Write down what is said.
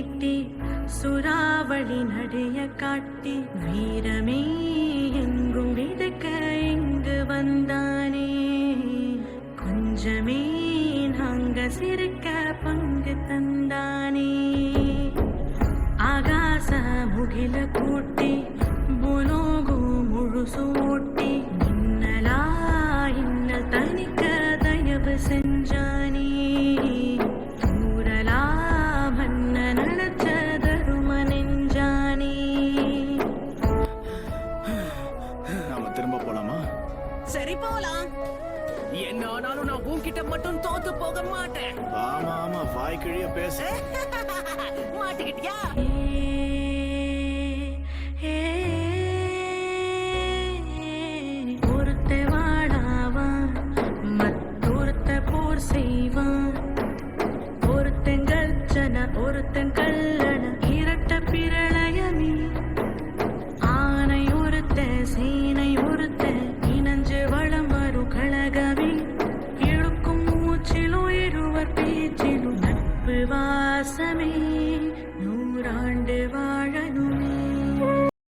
நீட்டி சுறாவளி நடைய காட்டி வீரமே எங்கும் விடுக்க இங்கு வந்தானே. கொஞ்சமே நாங்க சிரிக்க பங்கு தந்தானே. ஆகாச முகில கூட்டி புலோகு முழுசு ஓட்டி மின்னலா இன்னல் தனிக்க தயவு செஞ்சானே. தூரலா மன்ன நினைச்ச தரும நெஞ்சானே. நாம திரும்ப போலாமா? சரி போலாம். என்ன ஆனாலும் நான் உன்கிட்ட மட்டும் தோத்து போக மாட்டேன். ஆமா ஆமா, வாய் கிழிய பேச மாட்டிக்கிட்டியா? ஒருத்த வாழாவான் மற்றொருத்த போர் செய்வான். ஒருத்தன் கர்ஜன ஒருத்தன் கல்லண இரட்ட பிரளயமே. ஆனை ஒருத்த சேனை ஒருத்த இனஞ்சு வளம் வரும் கழகமே. இழுக்கும் மூச்சிலும் இருவர் பேச்சிலும் நட்பு வாசமே. நூறாண்டு வா